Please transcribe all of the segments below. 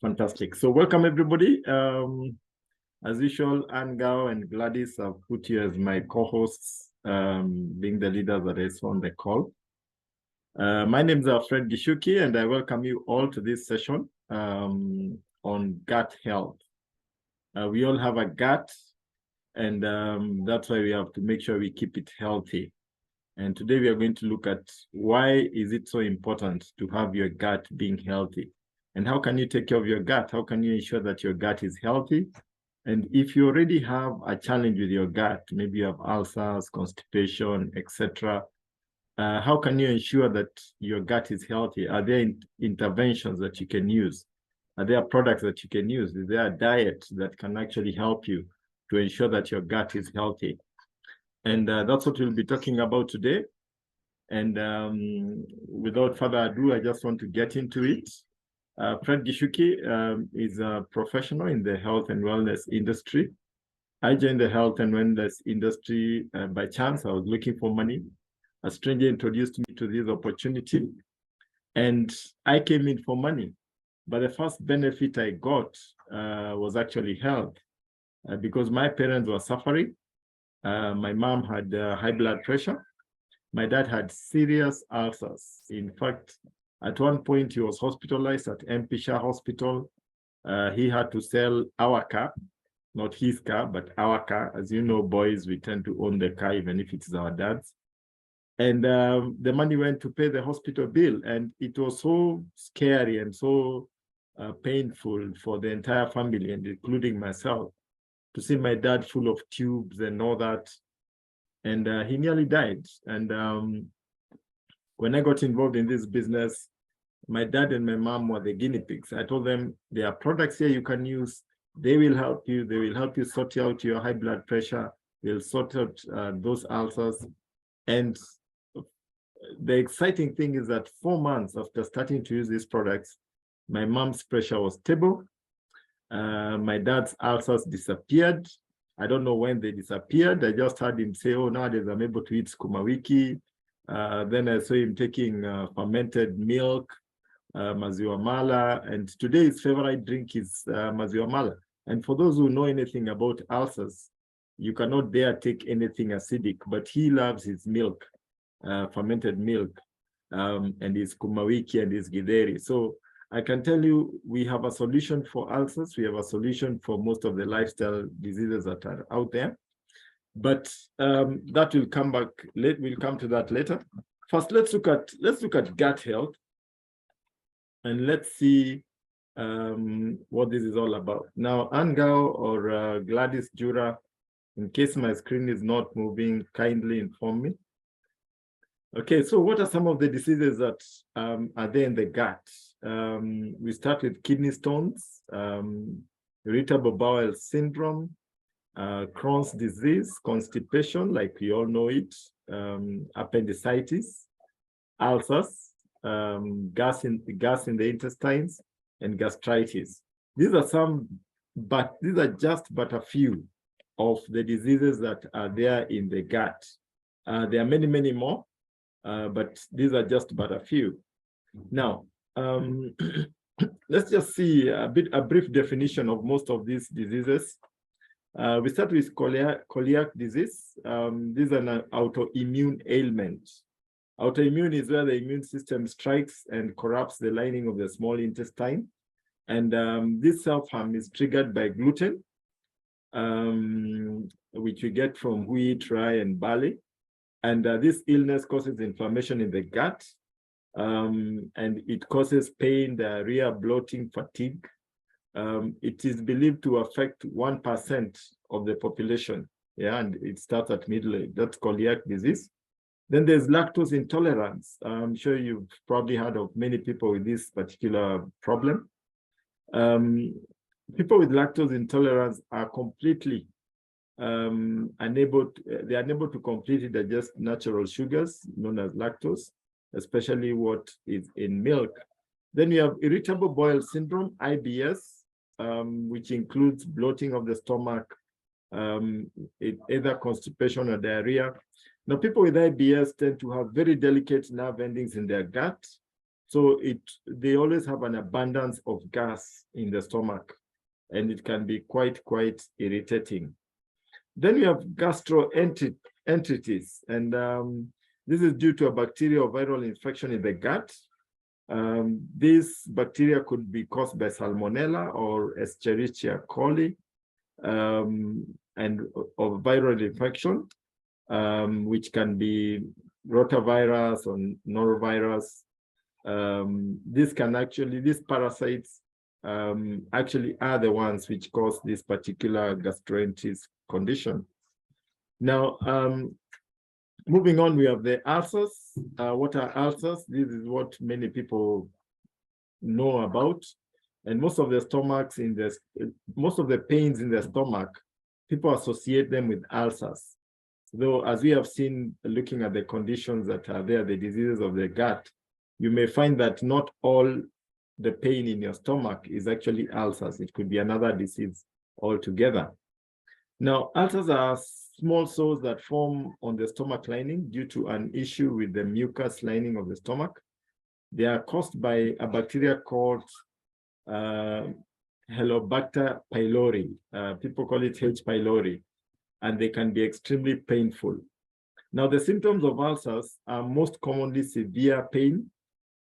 Fantastic. So welcome everybody. As usual, Angao and Gladys have put you as my co-hosts, being the leaders that I saw on the call. My name is Fred Gishuki, and I welcome you all to this session on gut health. We all have a gut, and that's why we have to make sure we keep it healthy. And today we are going to look at why is it so important to have your gut being healthy, and how can you take care of your gut? How can you ensure that your gut is healthy? And if you already have a challenge with your gut, maybe you have ulcers, constipation, etc., how can you ensure that your gut is healthy? Are there interventions that you can use? Are there products that you can use? Is there a diet that can actually help you to ensure that your gut is healthy? And that's what we'll be talking about today. And without further ado, I just want to get into it. Fred Gishuki is a professional in the health and wellness industry. I joined the health and wellness industry by chance. I was looking for money. A stranger introduced me to this opportunity, and I came in for money. But the first benefit I got was actually health, because my parents were suffering. My mom had high blood pressure. My dad had serious ulcers. In fact, at one point, he was hospitalized at MP Shah Hospital. He had to sell our car, not his car, but our car. As you know, boys, we tend to own the car, even if it's our dad's. And the money went to pay the hospital bill. And it was so scary and so painful for the entire family, and including myself, to see my dad full of tubes and all that. And he nearly died. And when I got involved in this business, my dad and my mom were the guinea pigs. I told them, there are products here you can use. They will help you. They will help you sort out your high blood pressure. They'll sort out those ulcers. And the exciting thing is that 4 months after starting to use these products, my mom's pressure was stable. My dad's ulcers disappeared. I don't know when they disappeared. I just heard him say, oh, nowadays I'm able to eat sukuma wiki. Then I saw him taking fermented milk, maziwa mala, and today his favorite drink is maziwa mala. And for those who know anything about ulcers, you cannot dare take anything acidic, but he loves his milk, fermented milk, and his sukuma wiki and his githeri. So I can tell you, we have a solution for ulcers. We have a solution for most of the lifestyle diseases that are out there. But that will come back. We'll come to that later. First, let's look at gut health, and let's see what this is all about. Now, Angao or Gladys Jura, in case my screen is not moving, kindly inform me. Okay, so what are some of the diseases that are there in the gut? We start with kidney stones, irritable bowel syndrome, Crohn's disease, constipation, like we all know it, appendicitis, ulcers, gas in the intestines, and gastritis. These are some, but these are just but a few of the diseases that are there in the gut. There are many, many more, but these are just but a few. Now, let's just see a brief definition of most of these diseases. We start with celiac disease. This is an autoimmune ailment. Autoimmune is where the immune system strikes and corrupts the lining of the small intestine. And this self-harm is triggered by gluten, which we get from wheat, rye, and barley. And this illness causes inflammation in the gut, and it causes pain, diarrhea, bloating, fatigue. It is believed to affect 1% of the population. Yeah, and it starts at middle age. That's celiac disease. Then there's lactose intolerance. I'm sure you've probably heard of many people with this particular problem. People with lactose intolerance are completely unable to completely digest natural sugars known as lactose, especially what is in milk. Then you have irritable bowel syndrome, IBS, which includes bloating of the stomach, either constipation or diarrhea. Now, people with IBS tend to have very delicate nerve endings in their gut, So they always have an abundance of gas in the stomach, and it can be quite irritating. Then we have gastroenteritis, and this is due to a bacterial or viral infection in the gut. This bacteria could be caused by Salmonella or Escherichia coli, and of viral infection, which can be rotavirus or norovirus. These parasites actually are the ones which cause this particular gastroenteritis condition. Now, moving on, we have the ulcers. What are ulcers? This is what many people know about. And most of the pains in the stomach, people associate them with ulcers. Though, as we have seen, looking at the conditions that are there, the diseases of the gut, you may find that not all the pain in your stomach is actually ulcers. It could be another disease altogether. Now, ulcers are small sores that form on the stomach lining due to an issue with the mucus lining of the stomach. They are caused by a bacteria called Helicobacter pylori. People call it H. pylori, and they can be extremely painful. Now, the symptoms of ulcers are most commonly severe pain,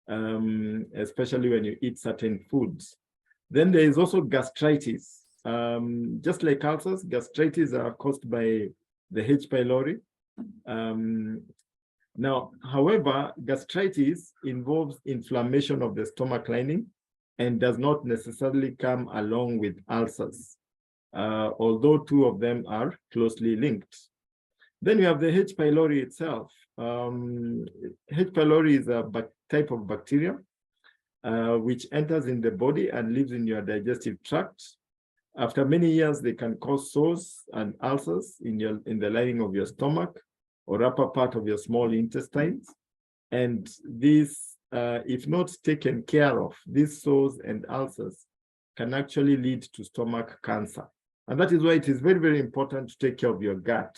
especially when you eat certain foods. Then there is also gastritis. Just like ulcers, gastritis are caused by the H. pylori. Now, however, gastritis involves inflammation of the stomach lining and does not necessarily come along with ulcers, although two of them are closely linked. Then you have the H. pylori itself. H. pylori is a type of bacteria which enters in the body and lives in your digestive tract. After many years, they can cause sores and ulcers in the lining of your stomach or upper part of your small intestines. And these, if not taken care of, these sores and ulcers can actually lead to stomach cancer. And that is why it is very, very important to take care of your gut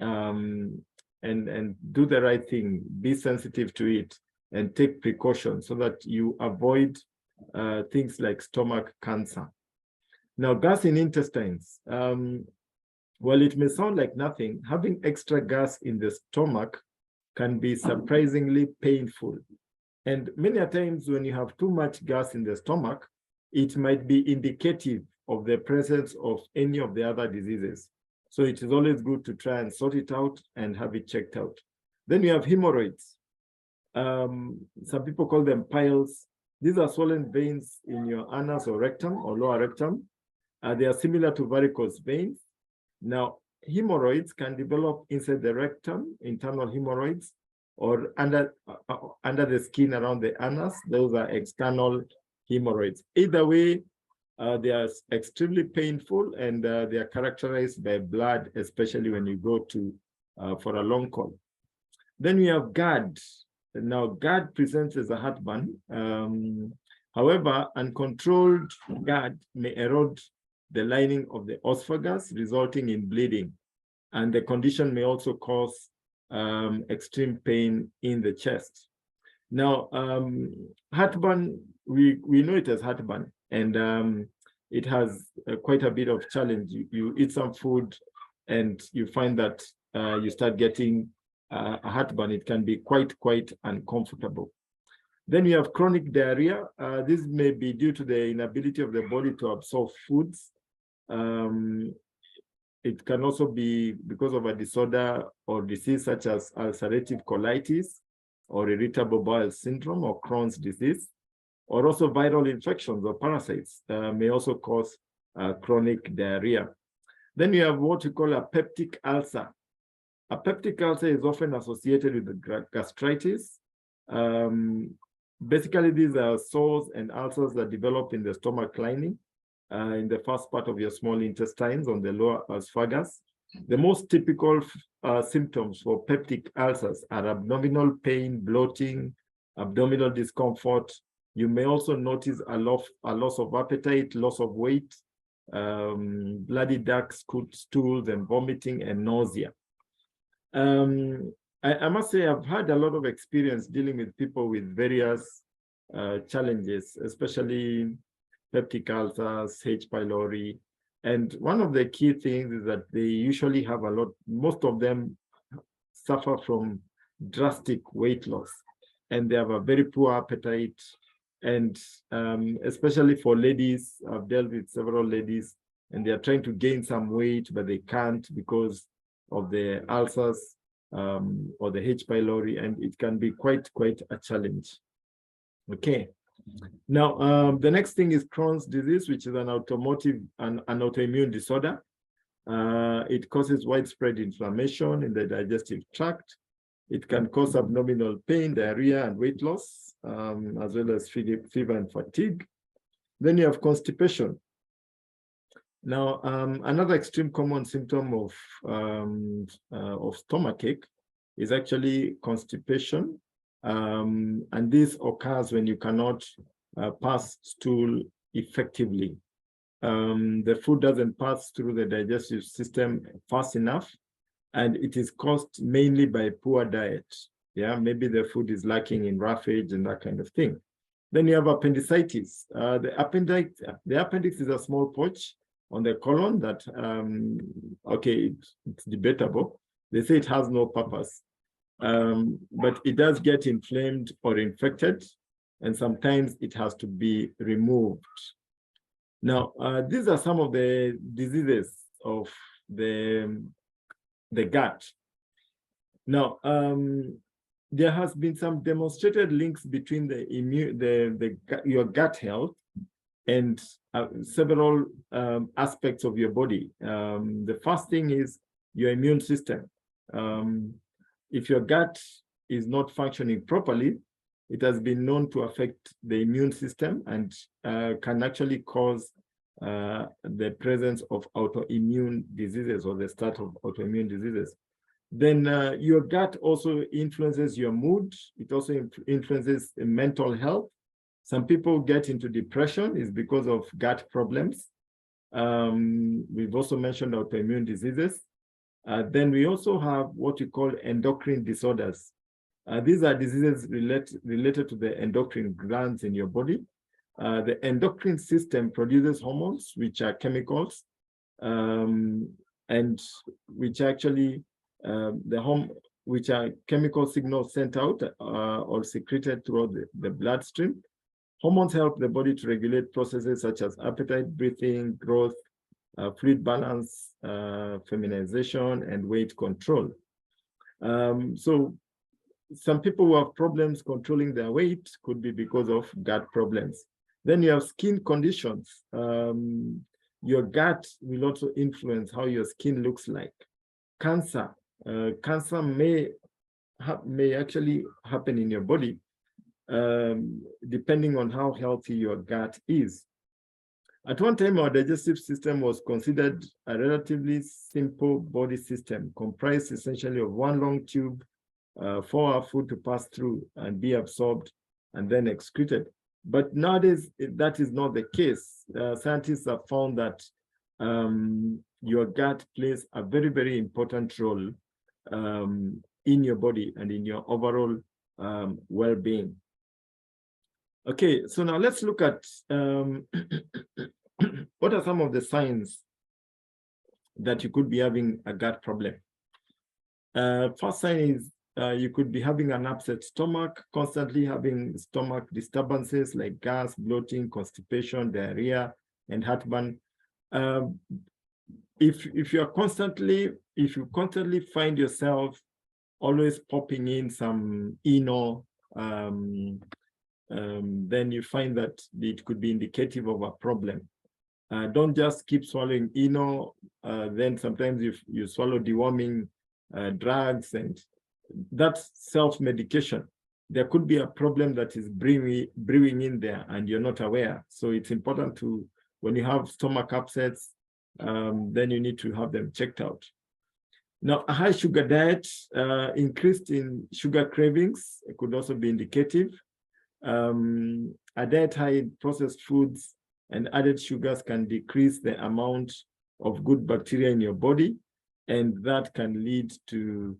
and do the right thing, be sensitive to it, and take precautions so that you avoid things like stomach cancer. Now, gas in intestines. While it may sound like nothing, having extra gas in the stomach can be surprisingly painful. And many times when you have too much gas in the stomach, it might be indicative of the presence of any of the other diseases. So it is always good to try and sort it out and have it checked out. Then you have hemorrhoids. Some people call them piles. These are swollen veins in your anus or rectum or lower rectum. They are similar to varicose veins. Now, hemorrhoids can develop inside the rectum, internal hemorrhoids, or under the skin around the anus. Those are external hemorrhoids. Either way, they are extremely painful, and they are characterized by blood, especially when you go to for a long call. Then we have GERD. Now, GERD presents as a heartburn. However, uncontrolled GERD may erode the lining of the esophagus, resulting in bleeding. And the condition may also cause extreme pain in the chest. Now, heartburn, we know it as heartburn, and it has quite a bit of challenge. You eat some food and you find that you start getting a heartburn. It can be quite uncomfortable. Then you have chronic diarrhea. This may be due to the inability of the body to absorb foods. It can also be because of a disorder or disease such as ulcerative colitis or irritable bowel syndrome or Crohn's disease, or also viral infections or parasites may also cause chronic diarrhea. Then you have what we call a peptic ulcer. A peptic ulcer is often associated with the gastritis. Basically, these are sores and ulcers that develop in the stomach lining, in the first part of your small intestines on the lower esophagus. The most typical symptoms for peptic ulcers are abdominal pain, bloating, abdominal discomfort. You may also notice a loss of appetite, loss of weight, bloody dark stools and vomiting and nausea. I must say I've had a lot of experience dealing with people with various challenges, especially peptic ulcers, H. pylori. And one of the key things is that they usually have most of them suffer from drastic weight loss, and they have a very poor appetite. And especially for ladies, I've dealt with several ladies, and they are trying to gain some weight, but they can't because of the ulcers or the H. pylori, and it can be quite a challenge. Okay. Now, the next thing is Crohn's disease, which is an autoimmune disorder. It causes widespread inflammation in the digestive tract. It can cause abdominal pain, diarrhea, and weight loss, as well as fever and fatigue. Then you have constipation. Now, another extreme common symptom of stomachache is actually constipation. And this occurs when you cannot pass stool effectively. The food doesn't pass through the digestive system fast enough, and it is caused mainly by poor diet. Yeah, maybe the food is lacking in roughage and that kind of thing. Then you have appendicitis. The appendix is a small pouch on the colon that, okay, it's debatable. They say it has no purpose, but it does get inflamed or infected, and sometimes it has to be removed. Now, these are some of the diseases of the gut. Now, there has been some demonstrated links between your gut health and several aspects of your body. The first thing is your immune system. If your gut is not functioning properly, it has been known to affect the immune system and can actually cause the presence of autoimmune diseases or the start of autoimmune diseases. Then your gut also influences your mood. It also influences mental health. Some people get into depression is because of gut problems. We've also mentioned autoimmune diseases. Then we also have what we call endocrine disorders. These are diseases related to the endocrine glands in your body. The endocrine system produces hormones, which are chemicals, and which actually which are chemical signals sent out or secreted throughout the bloodstream. Hormones help the body to regulate processes such as appetite, breathing, growth, fluid balance, feminization, and weight control. So some people who have problems controlling their weight could be because of gut problems. Then you have skin conditions. Your gut will also influence how your skin looks like. Cancer. Cancer may actually happen in your body depending on how healthy your gut is. At one time, our digestive system was considered a relatively simple body system, comprised essentially of one long tube for our food to pass through and be absorbed and then excreted. But nowadays, that is not the case. Scientists have found that your gut plays a very important role in your body and in your overall well-being. Okay, so now let's look at what are some of the signs that you could be having a gut problem. First sign is you could be having an upset stomach, constantly having stomach disturbances like gas, bloating, constipation, diarrhea, and heartburn. If you constantly find yourself always popping in some ENO, then you find that it could be indicative of a problem. Don't just keep swallowing ENO. Then sometimes you swallow deworming drugs, and that's self-medication. There could be a problem that is brewing in there and you're not aware. So it's important to, when you have stomach upsets, then you need to have them checked out. Now, a high sugar diet, increased in sugar cravings, it could also be indicative. A diet high in processed foods and added sugars can decrease the amount of good bacteria in your body, and that can lead to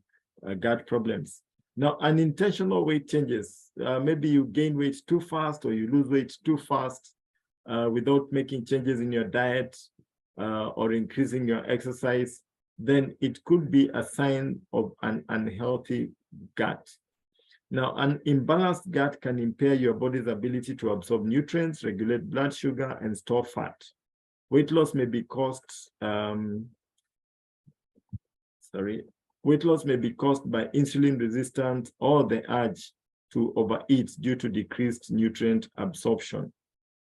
gut problems. Now, unintentional weight changes. Maybe you gain weight too fast or you lose weight too fast without making changes in your diet or increasing your exercise, then it could be a sign of an unhealthy gut. Now, an imbalanced gut can impair your body's ability to absorb nutrients, regulate blood sugar, and store fat. Weight loss may be caused, weight loss may be caused by insulin resistance or the urge to overeat due to decreased nutrient absorption.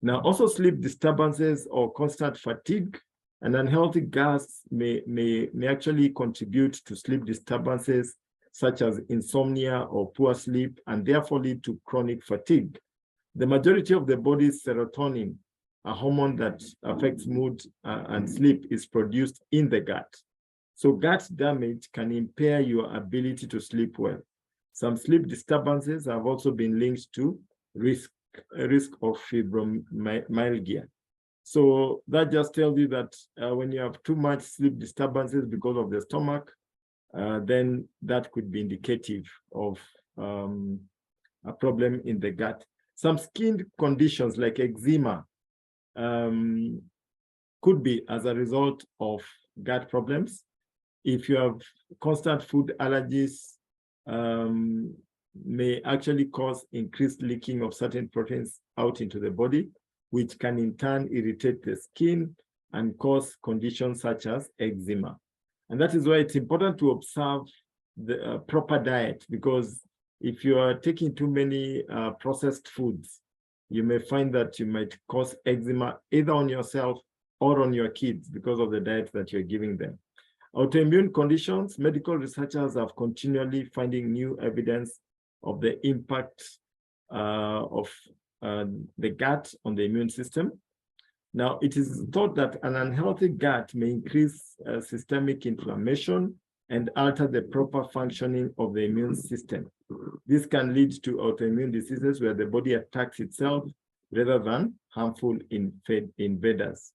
Now, also sleep disturbances or constant fatigue. An unhealthy gut may actually contribute to sleep disturbances such as insomnia or poor sleep, and therefore lead to chronic fatigue. The majority of the body's serotonin, a hormone that affects mood and sleep, is produced in the gut. So gut damage can impair your ability to sleep well. Some sleep disturbances have also been linked to risk of fibromyalgia. So that just tells you that when you have too much sleep disturbances because of the stomach, then that could be indicative of a problem in the gut. Some skin conditions like eczema could be as a result of gut problems. If you have constant food allergies, may actually cause increased leaking of certain proteins out into the body, which can in turn irritate the skin and cause conditions such as eczema. And that is why it's important to observe the proper diet, because if you are taking too many processed foods, you may find that you might cause eczema either on yourself or on your kids because of the diet that you're giving them. Autoimmune conditions, medical researchers have continually finding new evidence of the impact of the gut on the immune system. Now, it is thought that an unhealthy gut may increase systemic inflammation and alter the proper functioning of the immune system. This can lead to autoimmune diseases where the body attacks itself rather than harmful invaders.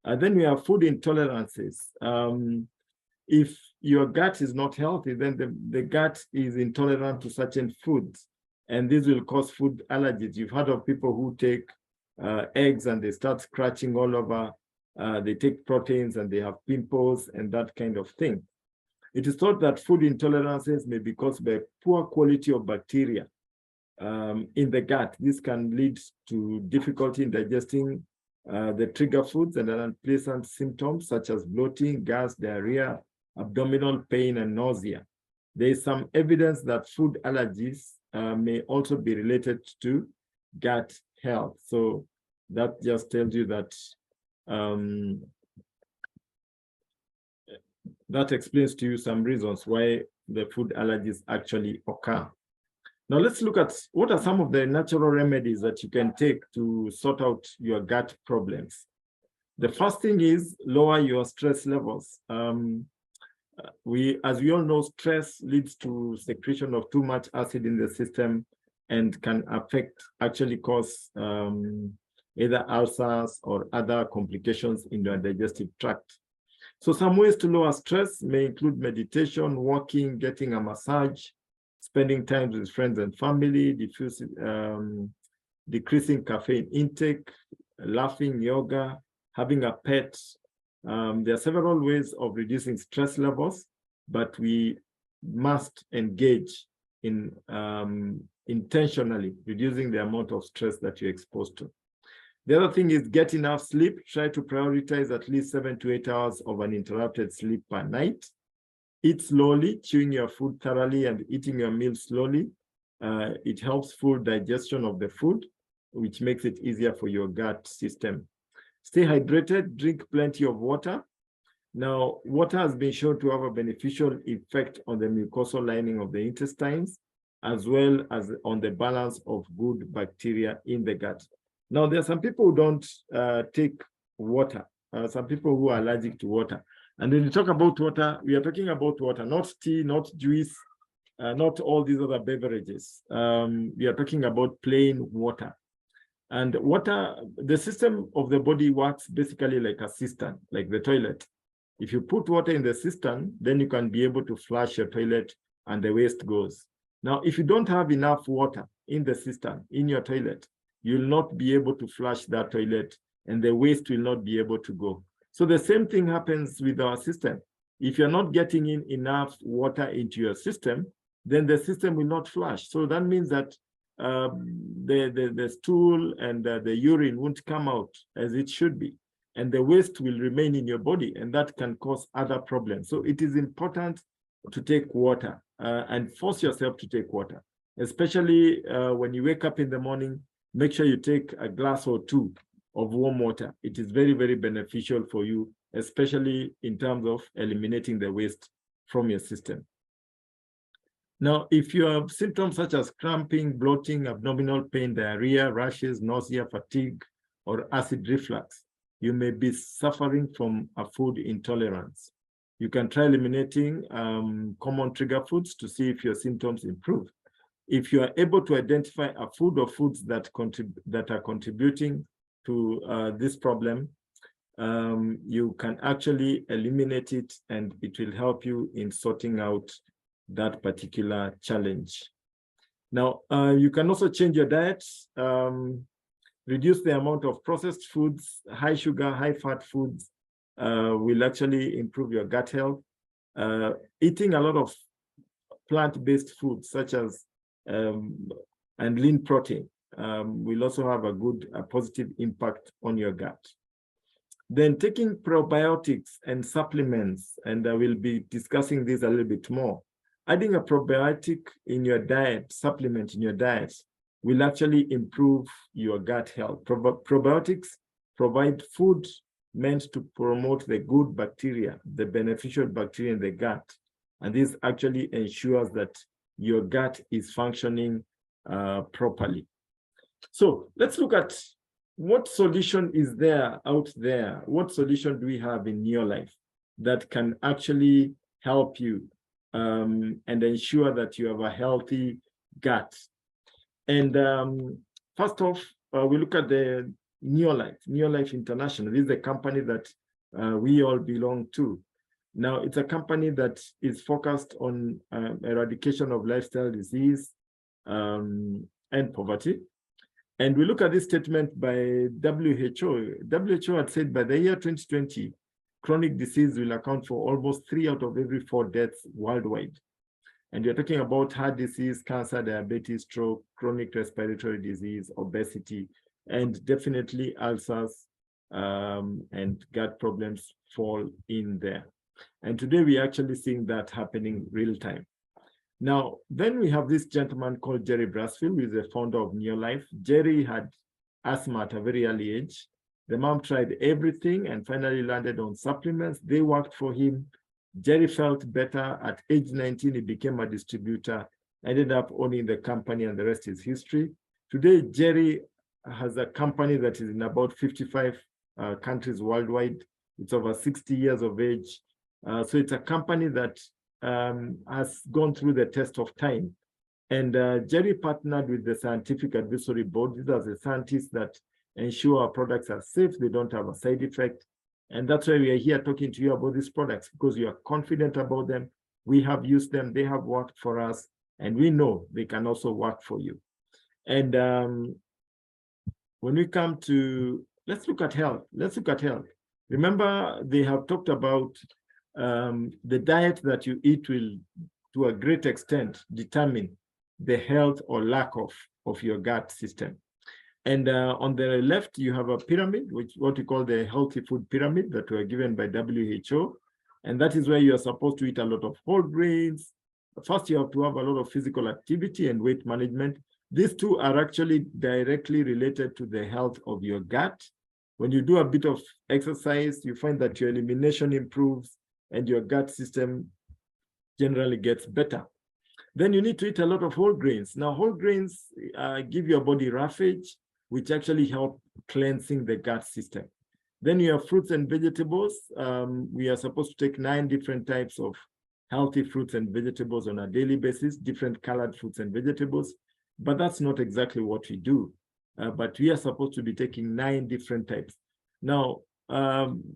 Then we have food intolerances. If your gut is not healthy, then the gut is intolerant to certain foods, and this will cause food allergies. You've heard of people who take eggs and they start scratching all over. They take proteins and they have pimples and that kind of thing. It is thought that food intolerances may be caused by poor quality of bacteria in the gut. This can lead to difficulty in digesting the trigger foods and unpleasant symptoms such as bloating, gas, diarrhea, abdominal pain, and nausea. There is some evidence that food allergies may also be related to gut health. So that just tells you that that explains to you some reasons why the food allergies actually occur. Now let's look at what are some of the natural remedies that you can take to sort out your gut problems. The first thing is lower your stress levels. As we all know, stress leads to secretion of too much acid in the system and can actually cause either ulcers or other complications in your digestive tract. So some ways to lower stress may include meditation, walking, getting a massage, spending time with friends and family, decreasing caffeine intake, laughing, yoga, having a pet. There are several ways of reducing stress levels, but we must engage in intentionally reducing the amount of stress that you're exposed to. The other thing is get enough sleep. Try to prioritize at least 7 to 8 hours of uninterrupted sleep per night. Eat slowly, chewing your food thoroughly and eating your meals slowly. It helps full digestion of the food, which makes it easier for your gut system. Stay hydrated, drink plenty of water. Now, water has been shown to have a beneficial effect on the mucosal lining of the intestines, as well as on the balance of good bacteria in the gut. Now, there are some people who don't take water, some people who are allergic to water. And when we talk about water, we are talking about water, not tea, not juice, not all these other beverages. We are talking about plain water. And water, the system of the body works basically like a cistern, like the toilet. If you put water in the cistern, then you can be able to flush your toilet and the waste goes. Now, if you don't have enough water in the system, in your toilet, you'll not be able to flush that toilet and the waste will not be able to go. So the same thing happens with our system. If you're not getting in enough water into your system, then the system will not flush. So that means that the stool and the urine won't come out as it should be, and the waste will remain in your body, and that can cause other problems. So it is important to take water and force yourself to take water, especially when you wake up in the morning. Make sure you take a glass or two of warm water. It is very, very beneficial for you, especially in terms of eliminating the waste from your system. Now, if you have symptoms such as cramping, bloating, abdominal pain, diarrhea, rashes, nausea, fatigue, or acid reflux, you may be suffering from a food intolerance. You can try eliminating common trigger foods to see if your symptoms improve. If you are able to identify a food or foods that are contributing to this problem, you can actually eliminate it, and it will help you in sorting out that particular challenge. Now, you can also change your diet, reduce the amount of processed foods. High sugar, high fat foods will actually improve your gut health. Eating a lot of plant-based foods such as and lean protein will also have a positive impact on your gut. Then taking probiotics and supplements, and I will be discussing this a little bit more. Adding a probiotic in your diet, supplement in your diet, will actually improve your gut health. Probiotics provide food meant to promote the good bacteria, the beneficial bacteria in the gut. And this actually ensures that your gut is functioning properly. So let's look at what solution is there out there. What solution do we have in your life that can actually help you and ensure that you have a healthy gut? And first off, we look at the Neolife International. This is a company that we all belong to. Now, it's a company that is focused on eradication of lifestyle disease and poverty. And we look at this statement by WHO. WHO had said by the year 2020, chronic disease will account for almost 3 out of every 4 deaths worldwide. And you're talking about heart disease, cancer, diabetes, stroke, chronic respiratory disease, obesity, and definitely ulcers and gut problems fall in there. And today we're actually seeing that happening real time. Now, then we have this gentleman called Jerry Brasfield, who is the founder of Neolife. Jerry had asthma at a very early age. The mom tried everything and finally landed on supplements. They worked for him. Jerry felt better. At age 19, he became a distributor, ended up owning the company, and the rest is history. Today, Jerry has a company that is in about 55 countries worldwide. It's over 60 years of age. So it's a company that has gone through the test of time. And Jerry partnered with the Scientific Advisory Board. These are the scientists that ensure our products are safe, they don't have a side effect. And that's why we are here talking to you about these products, because you are confident about them. We have used them, they have worked for us, and we know they can also work for you. And when we come to, let's look at health. Remember, they have talked about the diet that you eat will, to a great extent, determine the health or lack of your gut system. And on the left, you have a pyramid, which what we call the healthy food pyramid that were given by WHO. And that is where you are supposed to eat a lot of whole grains. First, you have to have a lot of physical activity and weight management. These two are actually directly related to the health of your gut. When you do a bit of exercise, you find that your elimination improves and your gut system generally gets better. Then you need to eat a lot of whole grains. Now, whole grains give your body roughage, which actually help cleansing the gut system. Then you have fruits and vegetables. We are supposed to take 9 different types of healthy fruits and vegetables on a daily basis, different colored fruits and vegetables. But that's not exactly what we do. But we are supposed to be taking 9 different types. Now,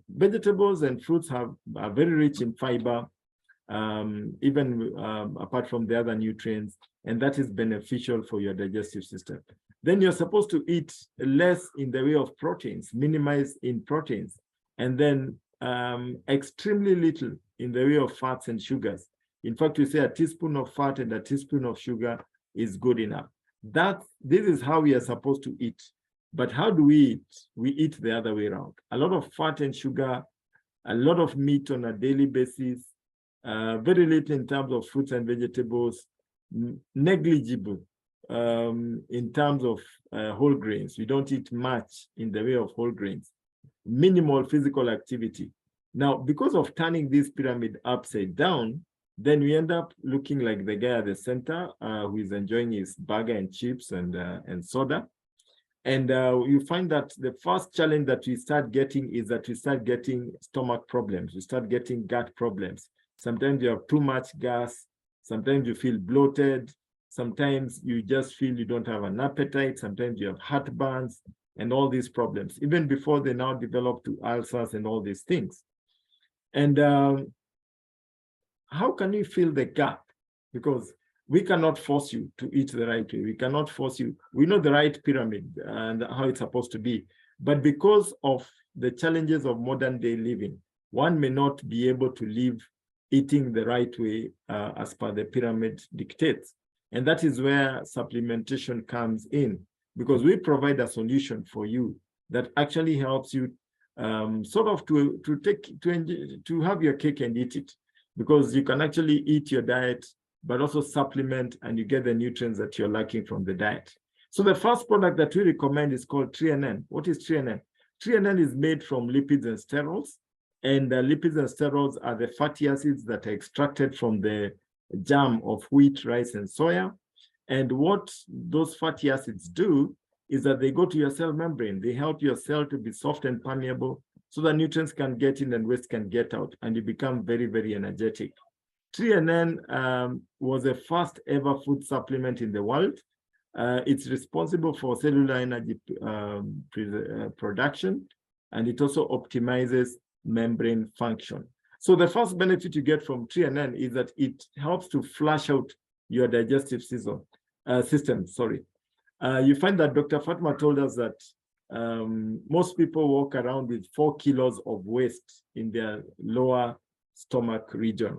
vegetables and fruits are very rich in fiber, even apart from the other nutrients. and that is beneficial for your digestive system. Then you're supposed to eat less in the way of proteins, minimize in proteins, and then extremely little in the way of fats and sugars. In fact, we say a teaspoon of fat and a teaspoon of sugar is good enough. This is how we are supposed to eat. But how do we eat? We eat the other way around. A lot of fat and sugar, a lot of meat on a daily basis, very little in terms of fruits and vegetables, negligible in terms of whole grains. We don't eat much in the way of whole grains. Minimal physical activity. Now, because of turning this pyramid upside down, then we end up looking like the guy at the center who is enjoying his burger and chips and soda. And you find that the first challenge that we start getting is that we start getting stomach problems. We start getting gut problems. Sometimes you have too much gas. Sometimes you feel bloated. Sometimes you just feel you don't have an appetite. Sometimes you have heartburns and all these problems, even before they now develop to ulcers and all these things. And how can you fill the gap? Because we cannot force you to eat the right way. We cannot force you. We know the right pyramid and how it's supposed to be. But because of the challenges of modern day living, one may not be able to live eating the right way as per the pyramid dictates. And that is where supplementation comes in, because we provide a solution for you that actually helps you sort of to have your cake and eat it, because you can actually eat your diet, but also supplement, and you get the nutrients that you're lacking from the diet. So the first product that we recommend is called TreaNN. What is TreaNN? TreaNN is made from lipids and sterols, and lipids and sterols are the fatty acids that are extracted from the germ of wheat, rice, and soya. And what those fatty acids do is that they go to your cell membrane. They help your cell to be soft and permeable so that nutrients can get in and waste can get out, and you become very, very energetic. TreaNN was the first ever food supplement in the world. It's responsible for cellular energy production, and it also optimizes membrane function. So the first benefit you get from TreaNN is that it helps to flush out your digestive system. You find that Dr. Fatma told us that most people walk around with 4 kilos of waste in their lower stomach region.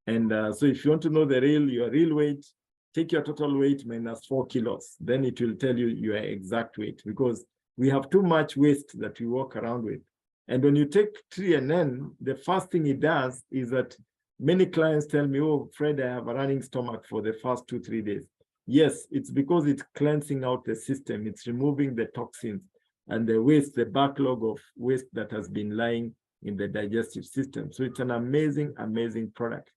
And so if you want to know your real weight, take your total weight minus 4 kilos. Then it will tell you your exact weight, because we have too much waste that we walk around with. And when you take TreaNN, the first thing it does is that many clients tell me, oh, Fred, I have a running stomach for the first 2-3 days. Yes, it's because it's cleansing out the system. It's removing the toxins and the waste, the backlog of waste that has been lying in the digestive system. So it's an amazing, amazing product.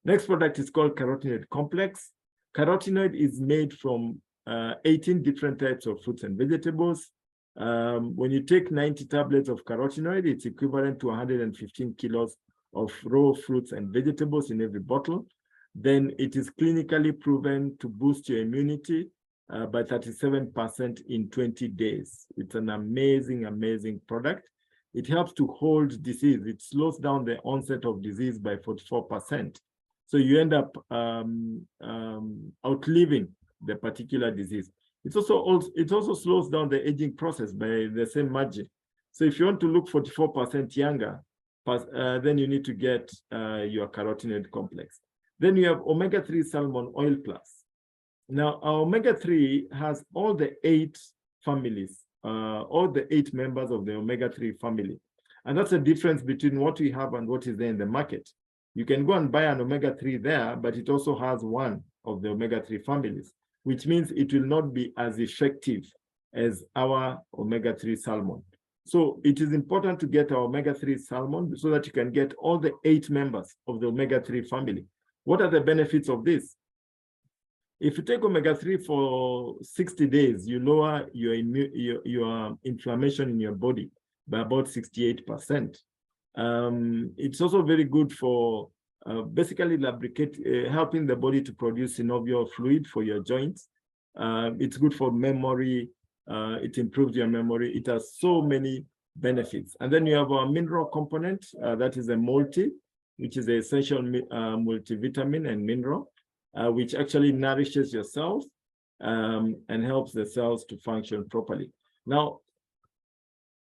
Next product is called carotenoid complex. Carotenoid is made from 18 different types of fruits and vegetables. When you take 90 tablets of carotenoid, it's equivalent to 115 kilos of raw fruits and vegetables in every bottle. Then it is clinically proven to boost your immunity by 37% in 20 days. It's an amazing, amazing product. It helps to hold disease. It slows down the onset of disease by 44%. So you end up outliving the particular disease. It also slows down the aging process by the same margin. So if you want to look 44% younger, then you need to get your carotenoid complex. Then you have omega-3 salmon oil plus. Now, our omega-3 has all the 8 families, all the 8 members of the omega-3 family. And that's the difference between what we have and what is there in the market. You can go and buy an omega-3 there, but it also has one of the omega-3 families, which means it will not be as effective as our omega-3 salmon. So it is important to get our omega-3 salmon so that you can get all the 8 members of the omega-3 family. What are the benefits of this? If you take omega-3 for 60 days, you lower your inflammation in your body by about 68%. It's also very good for basically helping the body to produce synovial fluid for your joints. It's good for memory. It improves your memory. It has so many benefits. And then you have a mineral component, that is a multi, which is the essential multivitamin and mineral. which actually nourishes your cells and helps the cells to function properly. Now,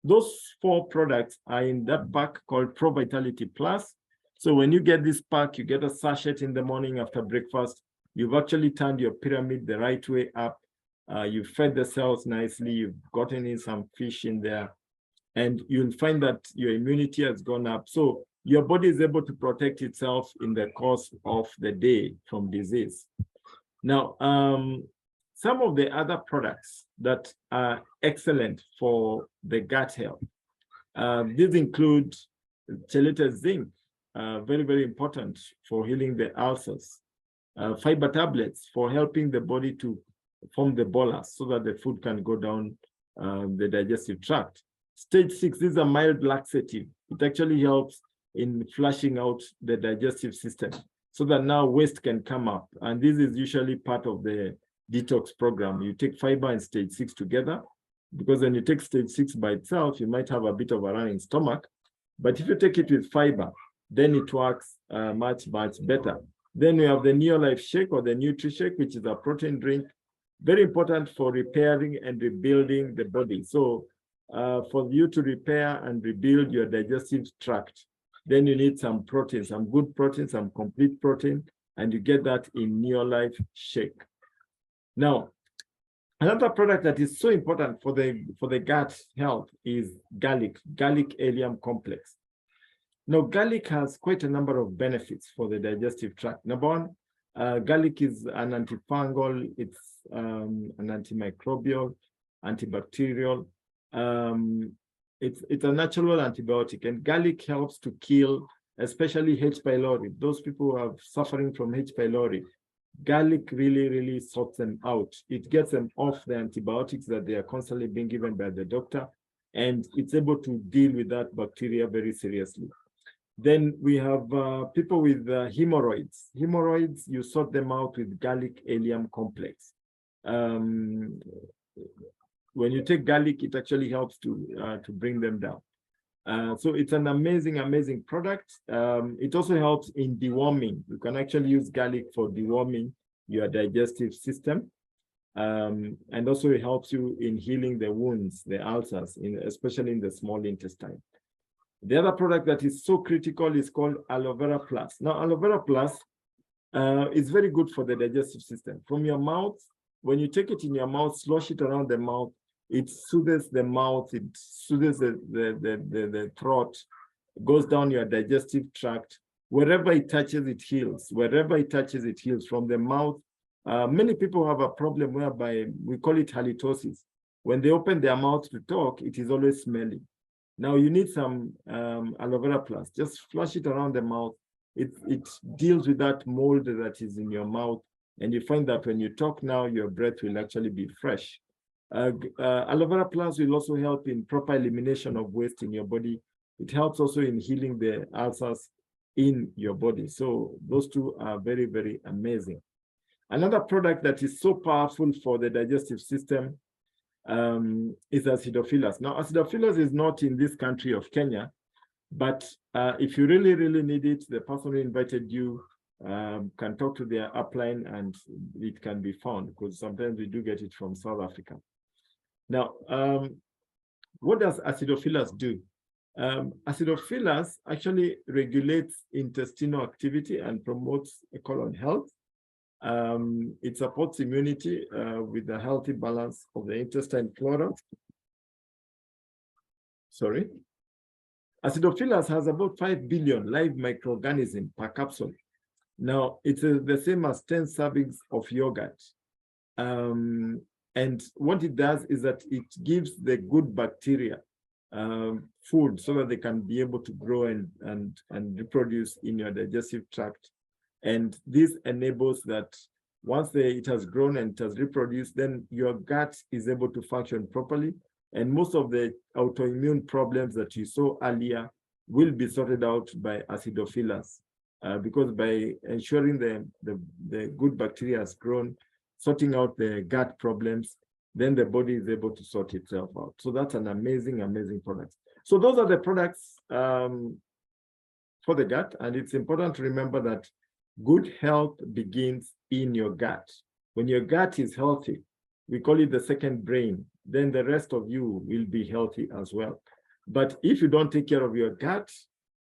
those 4 products are in that pack called Pro Vitality Plus. So when you get this pack, you get a sachet in the morning after breakfast. You've actually turned your pyramid the right way up. You've fed the cells nicely. You've gotten in some fish in there. And you'll find that your immunity has gone up. So your body is able to protect itself in the course of the day from disease. Now, some of the other products that are excellent for the gut health, these include chelated zinc, very, very important for healing the ulcers. Fiber tablets for helping the body to form the bolus so that the food can go down the digestive tract. Stage 6, these are mild laxative. It actually helps in flushing out the digestive system so that now waste can come up. And this is usually part of the detox program. You take fiber and stage 6 together, because when you take stage 6 by itself, you might have a bit of a running stomach. But if you take it with fiber, then it works much, much better. Then we have the Neolife Shake or the Nutri-Shake, which is a protein drink, very important for repairing and rebuilding the body. So for you to repair and rebuild your digestive tract, then you need some protein, some good protein, some complete protein, and you get that in Neolife Shake. Now, another product that is so important for the gut health is garlic allium complex. Now, garlic has quite a number of benefits for the digestive tract. Number one, garlic is an antifungal, it's an antimicrobial, antibacterial. It's a natural antibiotic, and garlic helps to kill, especially H. pylori. Those people who are suffering from H. pylori, garlic really, really sorts them out. It gets them off the antibiotics that they are constantly being given by the doctor, and it's able to deal with that bacteria very seriously. Then we have people with hemorrhoids. Hemorrhoids, you sort them out with garlic allium complex. When you take garlic, it actually helps to bring them down. So it's an amazing, amazing product. It also helps in deworming. You can actually use garlic for deworming your digestive system. And also it helps you in healing the wounds, the ulcers, especially in the small intestine. The other product that is so critical is called Aloe Vera Plus. Now, Aloe Vera Plus is very good for the digestive system. From your mouth, when you take it in your mouth, slosh it around the mouth, it soothes the mouth, it soothes the throat, goes down your digestive tract. Wherever it touches, it heals. Wherever it touches, it heals. From the mouth, many people have a problem whereby we call it halitosis. When they open their mouth to talk, it is always smelly. Now you need some Aloe Vera Plus. Just flush it around the mouth. It deals with that mold that is in your mouth. And you find that when you talk now, your breath will actually be fresh. Aloe Vera Plus will also help in proper elimination of waste in your body. It helps also in healing the ulcers in your body. So those two are very, very amazing. Another product that is so powerful for the digestive system is acidophilus. Now, acidophilus is not in this country of Kenya, but if you really, really need it, the person who invited you can talk to their upline and it can be found, because sometimes we do get it from South Africa. Now, what does acidophilus do? Acidophilus actually regulates intestinal activity and promotes colon health. It supports immunity with a healthy balance of the intestine flora. Sorry. Acidophilus has about 5 billion live microorganisms per capsule. Now, it's the same as 10 servings of yogurt. And what it does is that it gives the good bacteria food so that they can be able to grow and reproduce in your digestive tract. And this enables that once it has grown and it has reproduced, then your gut is able to function properly. And most of the autoimmune problems that you saw earlier will be sorted out by acidophilus. Because by ensuring the good bacteria has grown, sorting out the gut problems, then the body is able to sort itself out. So that's an amazing, amazing product. So those are the products for the gut. And it's important to remember that Good health begins in your gut. When your gut is healthy, we call it the second brain, then the rest of you will be healthy as well. But if you don't take care of your gut,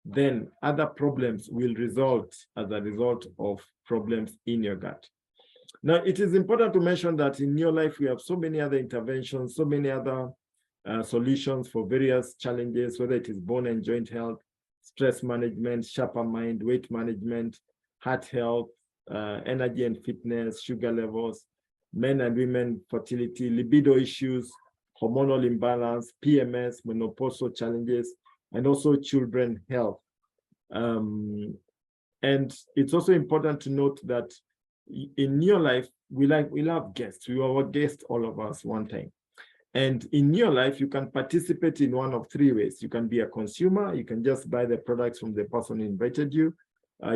then other problems will result as a result of problems in your gut. Now, it is important to mention that in your life, we have so many other interventions, so many other solutions for various challenges, whether it is bone and joint health, stress management, sharper mind, weight management, heart health, energy and fitness, sugar levels, men and women fertility, libido issues, hormonal imbalance, PMS, menopausal challenges, and also children health. And it's also important to note that in your life, we love guests. We were guests, all of us, one time. And in your life, you can participate in one of three ways. You can be a consumer. You can just buy the products from the person who invited you.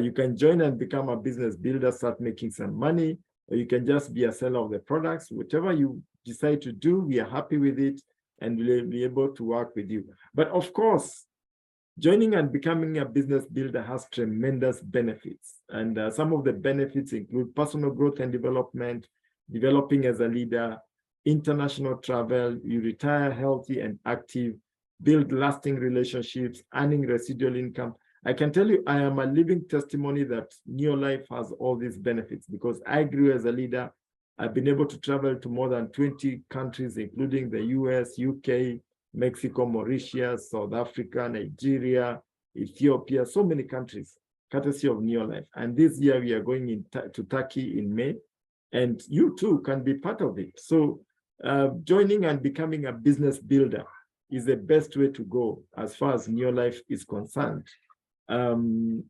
You can join and become a business builder, start making some money, or you can just be a seller of the products. Whatever you decide to do, we are happy with it, and we'll be able to work with you. But of course, joining and becoming a business builder has tremendous benefits. And some of the benefits include personal growth and development, developing as a leader, international travel, you retire healthy and active, build lasting relationships, earning residual income. I can tell you, I am a living testimony that Neolife has all these benefits because I grew as a leader. I've been able to travel to more than 20 countries, including the US, UK, Mexico, Mauritius, South Africa, Nigeria, Ethiopia, so many countries, courtesy of Neolife. And this year we are going to Turkey in May, and you too can be part of it. So joining and becoming a business builder is the best way to go as far as Neolife is concerned. And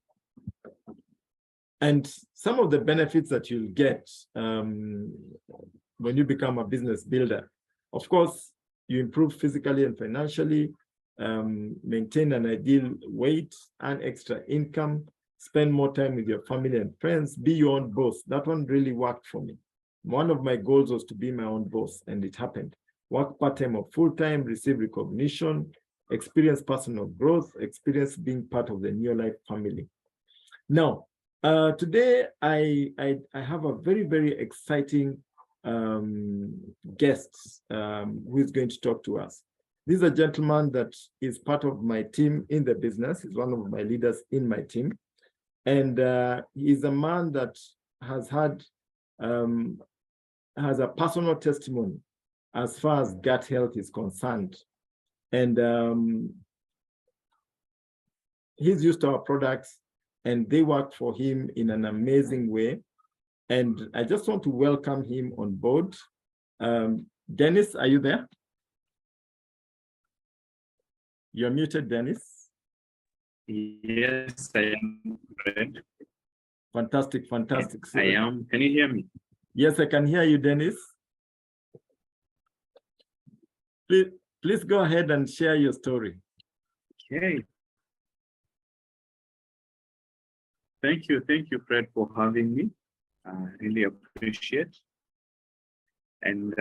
some of the benefits that you'll get when you become a business builder, of course, you improve physically and financially, maintain an ideal weight, earn extra income, spend more time with your family and friends, be your own boss. That one really worked for me. One of my goals was to be my own boss, and it happened. Work part-time or full-time, receive recognition, experience personal growth, experience being part of the Neolife family. Now, today I have a very, very exciting guest who is going to talk to us. This is a gentleman that is part of my team in the business. He's one of my leaders in my team. And he's a man that has had has a personal testimony as far as gut health is concerned. And he's used our products and they work for him in an amazing way. And I just want to welcome him on board. Dennis, are you there? You're muted, Dennis. Yes, I am, Fred. Fantastic, fantastic. I am. Can you hear me? Yes, I can hear you, Dennis. Please go ahead and share your story. Okay. Thank you, Fred, for having me. Really appreciate. And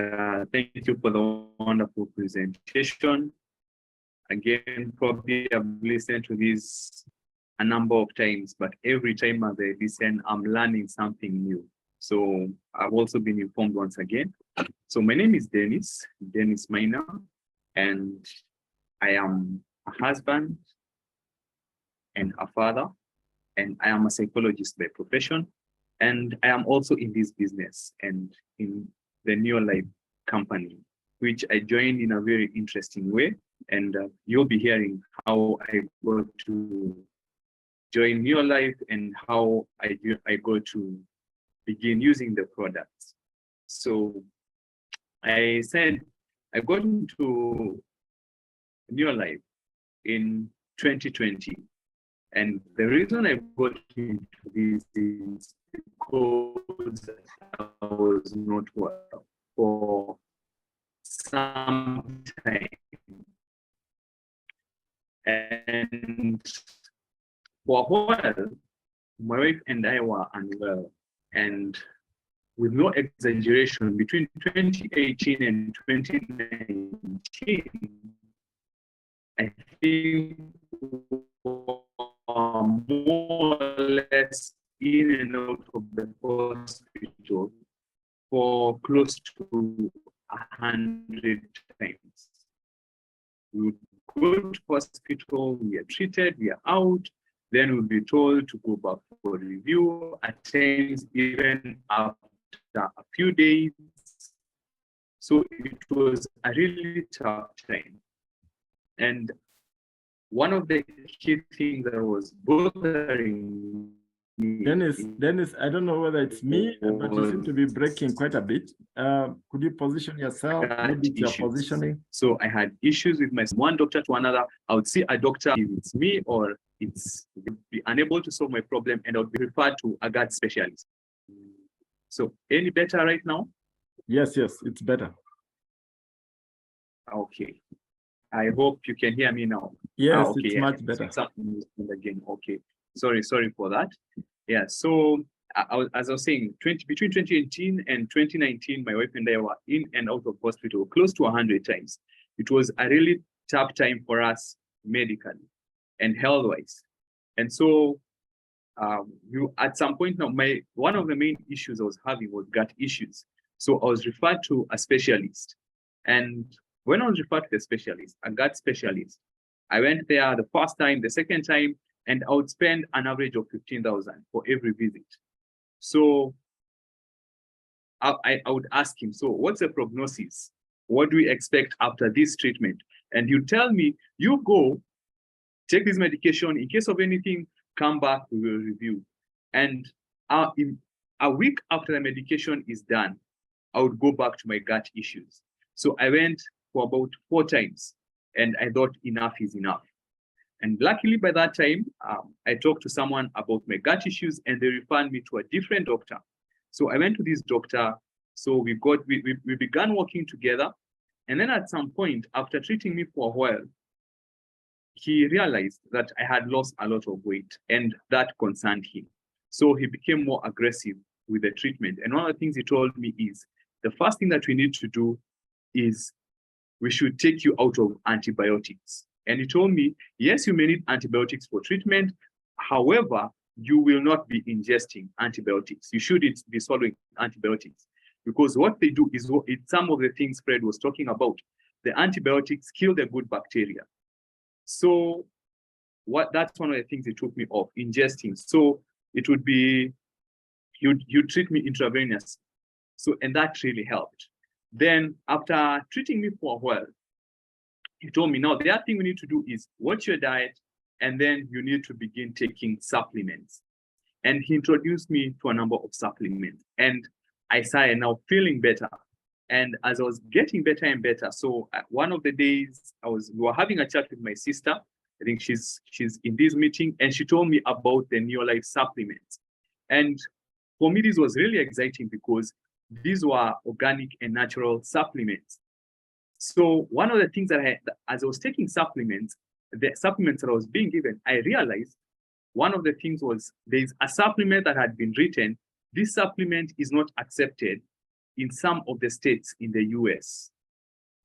thank you for the wonderful presentation. Again, probably I've listened to this a number of times, but every time I listen, I'm learning something new. So I've also been informed once again. So my name is Dennis Maina, and I am a husband and a father, and I am a psychologist by profession. And I am also in this business and in the Neolife company, which I joined in a very interesting way. And you'll be hearing how I got to join Neolife and how I got to begin using the products. So I said I got into Neolife in 2020. And the reason I got into this is because I was not well for some time. And for a while, my wife and I were unwell. And with no exaggeration, between 2018 and 2019, I think more or less in and out of the hospital for close to 100 times. We would go to hospital, we are treated, we are out, then we'll be told to go back for review, at times even after a few days. So it was a really tough time. And one of the key things that was bothering me. Dennis, I don't know whether it's me, but you seem to be breaking quite a bit. Could you position yourself? Maybe it's your positioning. So I had issues with my one doctor to another. I would see a doctor, if it's me or it's be unable to solve my problem, and I would be referred to a gut specialist. So any better right now? Yes, it's better. Okay. I hope you can hear me now. Yes, okay, it's much better. Again, okay. Sorry for that. Yeah, so as I was saying, between 2018 and 2019, my wife and I were in and out of hospital close to 100 times. It was a really tough time for us medically and health-wise. And so at some point now, one of the main issues I was having was gut issues. So I was referred to a specialist. And when I was referred to the specialist, a gut specialist, I went there the first time, the second time, and I would spend an average of 15,000 for every visit. So I would ask him, so what's the prognosis? What do we expect after this treatment? And he'd tell me, you go, take this medication. In case of anything, come back, we will review. And in a week after the medication is done, I would go back to my gut issues. So I went for about 4 times, and I thought enough is enough. And luckily by that time, I talked to someone about my gut issues, and they referred me to a different doctor. So I went to this doctor. So we began working together. And then at some point, after treating me for a while, he realized that I had lost a lot of weight, and that concerned him. So he became more aggressive with the treatment. And one of the things he told me is, the first thing that we need to do is we should take you out of antibiotics. And he told me, yes, you may need antibiotics for treatment. However, you will not be ingesting antibiotics. You shouldn't be swallowing antibiotics, because what they do is some of the things Fred was talking about. The antibiotics kill the good bacteria. So that's one of the things it took me off, ingesting. So it would be, you treat me intravenous. So, and that really helped. Then after treating me for a while, he told me, now the other thing we need to do is watch your diet, and then you need to begin taking supplements. And he introduced me to a number of supplements, and I started now feeling better. And as I was getting better and better, so one of the days we were having a chat with my sister. I think she's in this meeting, and she told me about the Neolife supplements. And for me, this was really exciting because these were organic and natural supplements. So one of the things that as I was taking supplements, the supplements that I was being given, I realized one of the things was there's a supplement that had been written. This supplement is not accepted in some of the states in the US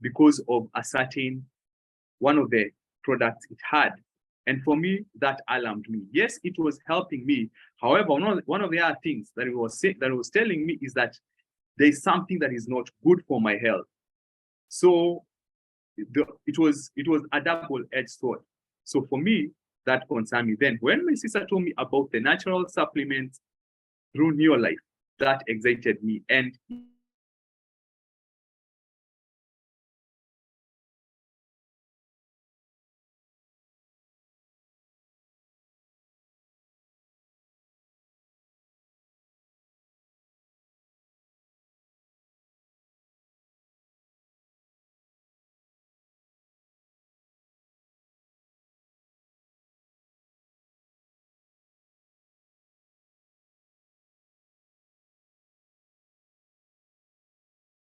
because of a certain one of the products it had. And for me, that alarmed me. Yes, it was helping me. However, one of the other things that it was telling me is that there's something that is not good for my health. So it was a double-edged sword. So for me, that concerned me. Then when my sister told me about the natural supplements through Neolife, that excited me. And